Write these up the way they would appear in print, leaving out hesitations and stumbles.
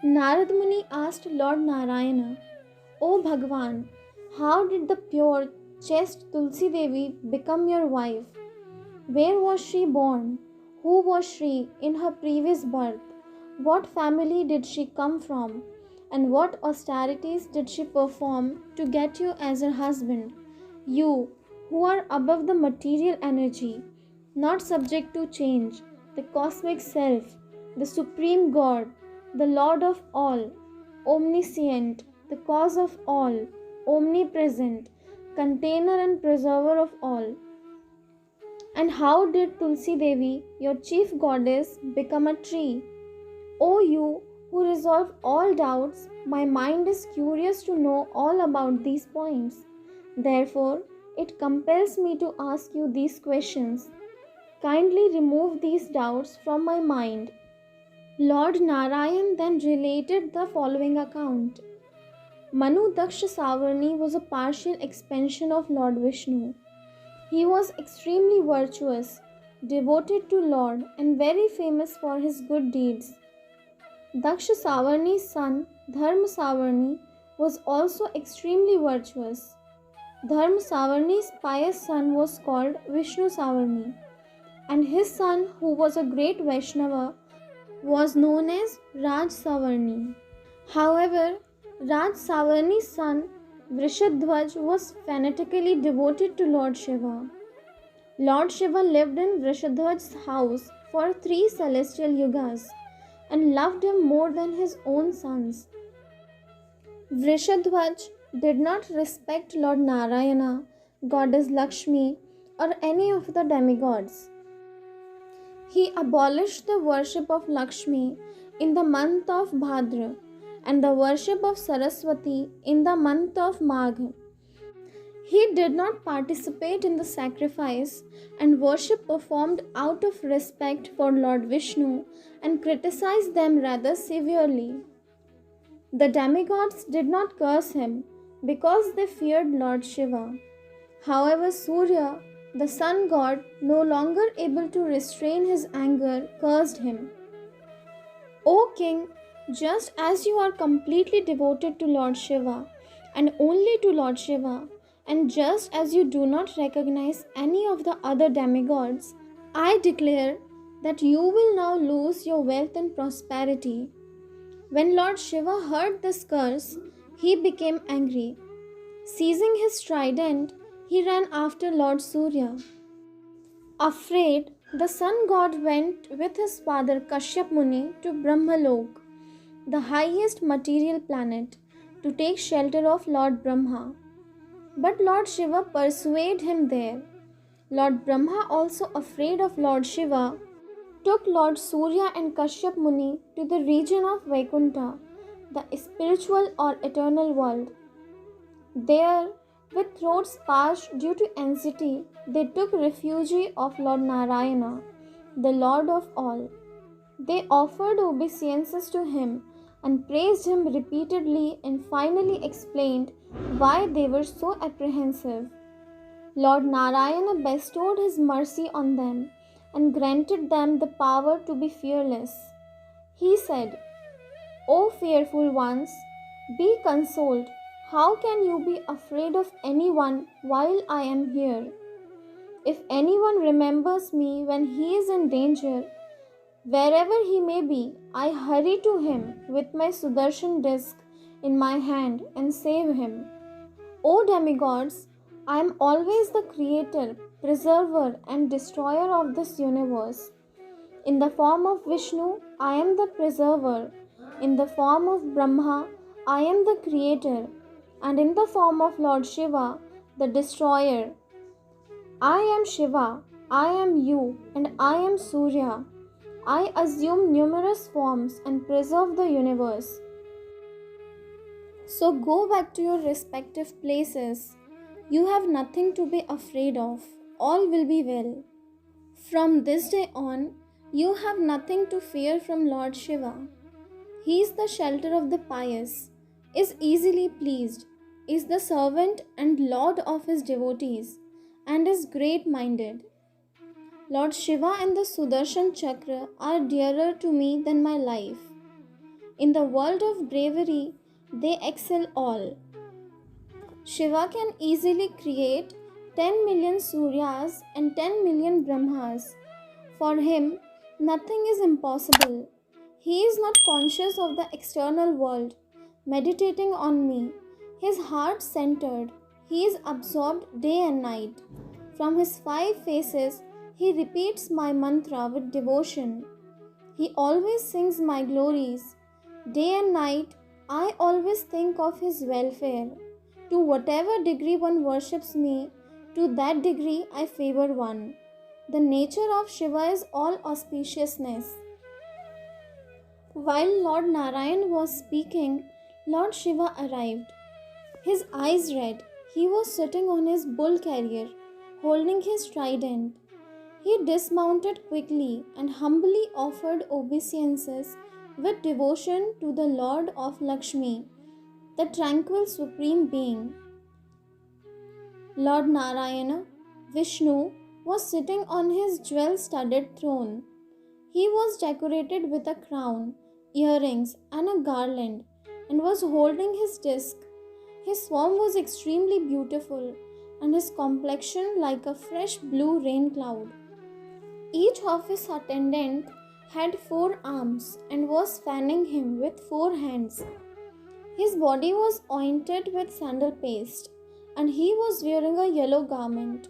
Narad Muni asked Lord Narayana, O Bhagwan, how did the pure, chaste Tulsi Devi become your wife? Where was she born? Who was she in her previous birth? What family did she come from? And what austerities did she perform to get you as her husband? You, who are above the material energy, not subject to change, the cosmic self, the supreme God, the Lord of all, omniscient, the cause of all, omnipresent, container and preserver of all. And how did Tulsi Devi, your chief goddess, become a tree? O you who resolve all doubts, my mind is curious to know all about these points. Therefore, it compels me to ask you these questions. Kindly remove these doubts from my mind. Lord Narayan then related the following account. Manu Daksha Savarni was a partial expansion of Lord Vishnu. He was extremely virtuous, devoted to Lord, and very famous for his good deeds. Daksha Savarni's son, Dharma Savarni, was also extremely virtuous. Dharma Savarni's pious son was called Vishnu Savarni, and his son, who was a great Vaishnava, was known as Raj Savarni. However, Raj Savarni's son, Vrishadhwaj, was fanatically devoted to Lord Shiva. Lord Shiva lived in Vrishadhwaj's house for 3 celestial yugas and loved him more than his own sons. Vrishadhwaj did not respect Lord Narayana, Goddess Lakshmi, or any of the demigods. He abolished the worship of Lakshmi in the month of Bhadra and the worship of Saraswati in the month of Magh. He did not participate in the sacrifice and worship performed out of respect for Lord Vishnu and criticized them rather severely. The demigods did not curse him because they feared Lord Shiva. However, Surya, the sun god, no longer able to restrain his anger, cursed him. O king, just as you are completely devoted to Lord Shiva and only to Lord Shiva, and just as you do not recognize any of the other demigods, I declare that you will now lose your wealth and prosperity. When Lord Shiva heard this curse, he became angry. Seizing his trident, he ran after Lord Surya. Afraid, the sun god went with his father Kashyap Muni to Brahmalok, the highest material planet, to take shelter of Lord Brahma. But Lord Shiva persuaded him there. Lord Brahma, also afraid of Lord Shiva, took Lord Surya and Kashyap Muni to the region of Vaikuntha, the spiritual or eternal world. There, with throats parched due to anxiety, they took refuge of Lord Narayana, the Lord of all. They offered obeisances to him and praised him repeatedly and finally explained why they were so apprehensive. Lord Narayana bestowed his mercy on them and granted them the power to be fearless. He said, O fearful ones, be consoled. How can you be afraid of anyone while I am here? If anyone remembers me when he is in danger, wherever he may be, I hurry to him with my Sudarshan disc in my hand and save him. O demigods, I am always the creator, preserver, and destroyer of this universe. In the form of Vishnu, I am the preserver. In the form of Brahma, I am the creator. And in the form of Lord Shiva, the destroyer. I am Shiva, I am you, and I am Surya. I assume numerous forms and preserve the universe. So go back to your respective places. You have nothing to be afraid of. All will be well. From this day on, you have nothing to fear from Lord Shiva. He is the shelter of the pious, is easily pleased, is the servant and lord of his devotees, and is great minded. Lord Shiva and the Sudarshan Chakra are dearer to me than my life. In the world of bravery, they excel all. Shiva can easily create 10 million Suryas and 10 million Brahmas. For him, nothing is impossible. He is not conscious of the external world, meditating on me, his heart centered. He is absorbed day and night. From his 5 faces, he repeats my mantra with devotion. He always sings my glories. Day and night, I always think of his welfare. To whatever degree one worships me, to that degree I favor one. The nature of Shiva is all auspiciousness. While Lord Narayan was speaking, Lord Shiva arrived. His eyes red, he was sitting on his bull carrier, holding his trident. He dismounted quickly and humbly offered obeisances with devotion to the Lord of Lakshmi, the tranquil supreme being. Lord Narayana, Vishnu, was sitting on his jewel-studded throne. He was decorated with a crown, earrings, and a garland, and was holding his disc. His form was extremely beautiful, and his complexion like a fresh blue rain cloud. Each of his attendants had 4 arms and was fanning him with 4 hands. His body was ointed with sandal paste, and he was wearing a yellow garment.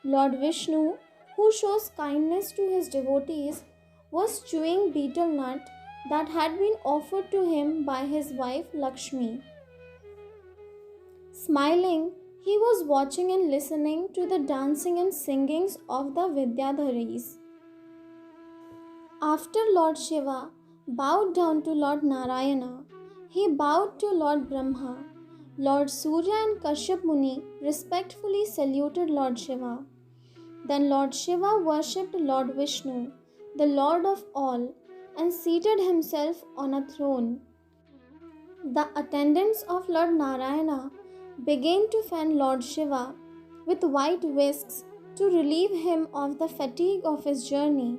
Lord Vishnu, who shows kindness to his devotees, was chewing betel nut that had been offered to him by his wife Lakshmi. Smiling, he was watching and listening to the dancing and singings of the Vidyadharis. After Lord Shiva bowed down to Lord Narayana, he bowed to Lord Brahma. Lord Surya and Kashyap Muni respectfully saluted Lord Shiva. Then Lord Shiva worshipped Lord Vishnu, the Lord of all, and seated himself on a throne. The attendants of Lord Narayana began to fan Lord Shiva with white whisks to relieve him of the fatigue of his journey.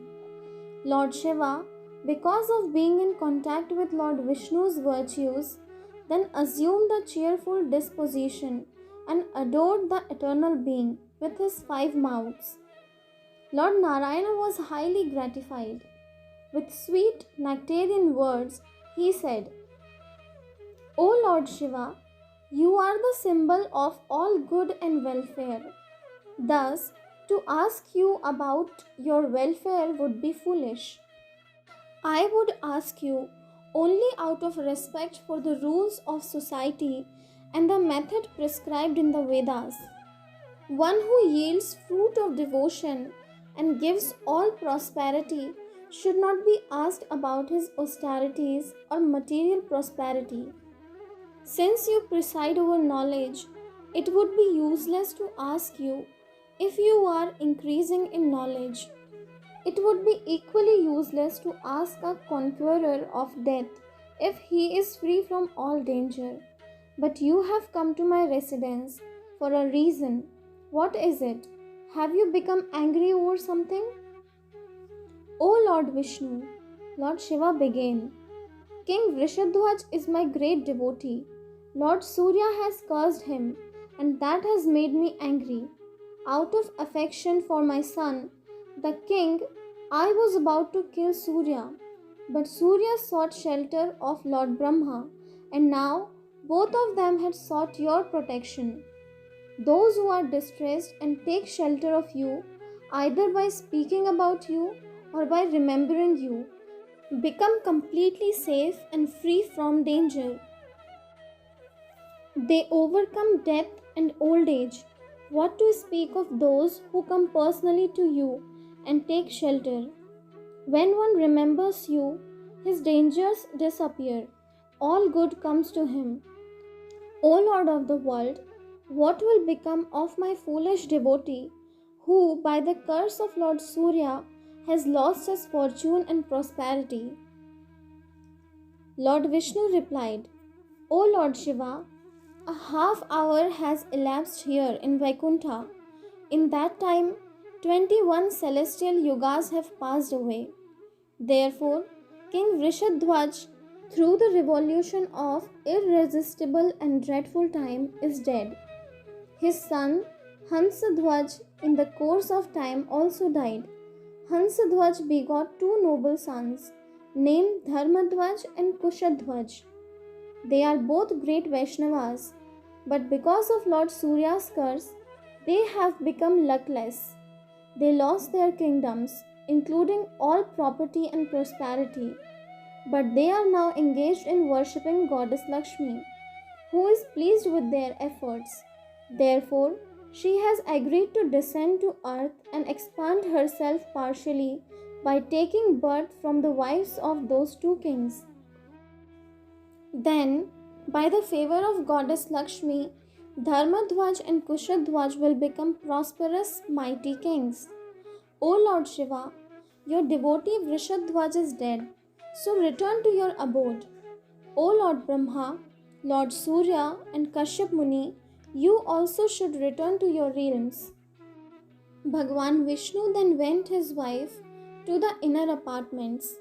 Lord Shiva, because of being in contact with Lord Vishnu's virtues, then assumed a cheerful disposition and adored the eternal being with his 5 mouths. Lord Narayana was highly gratified. With sweet nectarian words, he said, O Lord Shiva, you are the symbol of all good and welfare. Thus, to ask you about your welfare would be foolish. I would ask you only out of respect for the rules of society and the method prescribed in the Vedas. One who yields fruit of devotion and gives all prosperity should not be asked about his austerities or material prosperity. Since you preside over knowledge, it would be useless to ask you if you are increasing in knowledge. It would be equally useless to ask a conqueror of death if he is free from all danger. But you have come to my residence for a reason. What is it? Have you become angry over something? O Lord Vishnu, Lord Shiva began. King Vrishadhwaj is my great devotee. Lord Surya has cursed him, and that has made me angry. Out of affection for my son, the king, I was about to kill Surya, but Surya sought shelter of Lord Brahma, and now both of them had sought your protection. Those who are distressed and take shelter of you, either by speaking about you or by remembering you, become completely safe and free from danger. They overcome death and old age. What to speak of those who come personally to you and take shelter? When one remembers you, his dangers disappear. All good comes to him. O Lord of the world, what will become of my foolish devotee who, by the curse of Lord Surya, has lost his fortune and prosperity? Lord Vishnu replied, O Lord Shiva, a half hour has elapsed here in Vaikuntha. In that time, 21 celestial yugas have passed away. Therefore, King Vrishadhwaj, through the revolution of irresistible and dreadful time, is dead. His son Hansadhwaj in the course of time also died. Hansadhwaj begot two noble sons named Dharmadhwaj and Kushadhwaj. They are both great Vaishnavas, but because of Lord Surya's curse, they have become luckless. They lost their kingdoms, including all property and prosperity, but they are now engaged in worshipping Goddess Lakshmi, who is pleased with their efforts. Therefore, she has agreed to descend to earth and expand herself partially by taking birth from the wives of those two kings. Then, by the favor of Goddess Lakshmi, Dharmadhwaj and Kushadhwaj will become prosperous, mighty kings. O Lord Shiva, your devotee Vrishadhwaj is dead, so return to your abode. O Lord Brahma, Lord Surya, and Kashyap Muni, you also should return to your realms. Bhagwan Vishnu then went his wife to the inner apartments.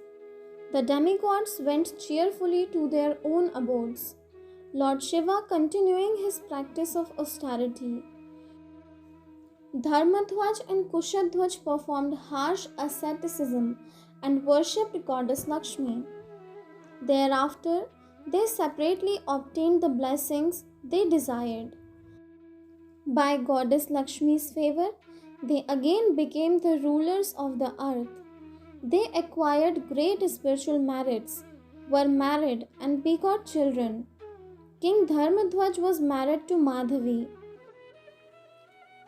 The demigods went cheerfully to their own abodes, Lord Shiva continuing his practice of austerity. Dharmadhwaj and Kushadhwaj performed harsh asceticism and worshipped Goddess Lakshmi. Thereafter, they separately obtained the blessings they desired. By Goddess Lakshmi's favor, they again became the rulers of the earth. They acquired great spiritual merits, were married, and begot children. King Dharmadhwaj was married to Madhavi.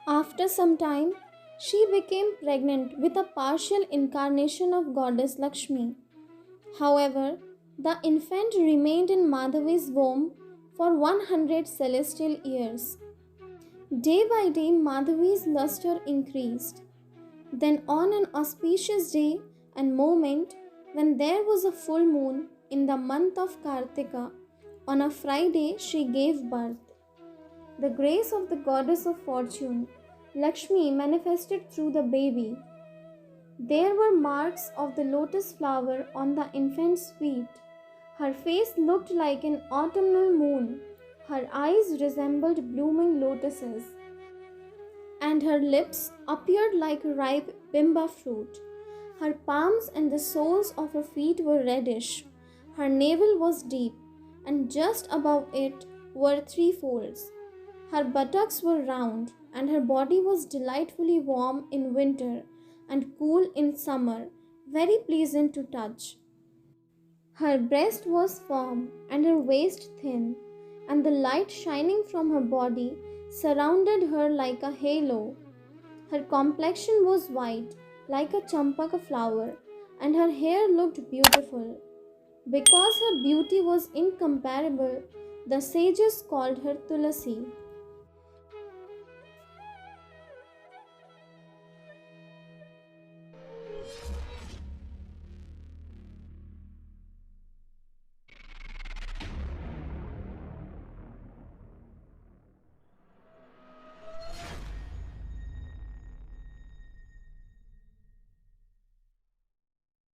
After some time, she became pregnant with a partial incarnation of Goddess Lakshmi. However, the infant remained in Madhavi's womb for 100 celestial years. Day by day, Madhavi's luster increased. Then, on an auspicious day and moment when there was a full moon in the month of Kartika, on a Friday she gave birth. The grace of the goddess of fortune, Lakshmi, manifested through the baby. There were marks of the lotus flower on the infant's feet. Her face looked like an autumnal moon. Her eyes resembled blooming lotuses, and her lips appeared like ripe bimba fruit. Her palms and the soles of her feet were reddish. Her navel was deep, and just above it were three folds. Her buttocks were round, and her body was delightfully warm in winter and cool in summer, very pleasant to touch. Her breast was firm and her waist thin, and the light shining from her body surrounded her like a halo. Her complexion was white, like a champaka flower, and her hair looked beautiful. Because her beauty was incomparable, the sages called her Tulasi.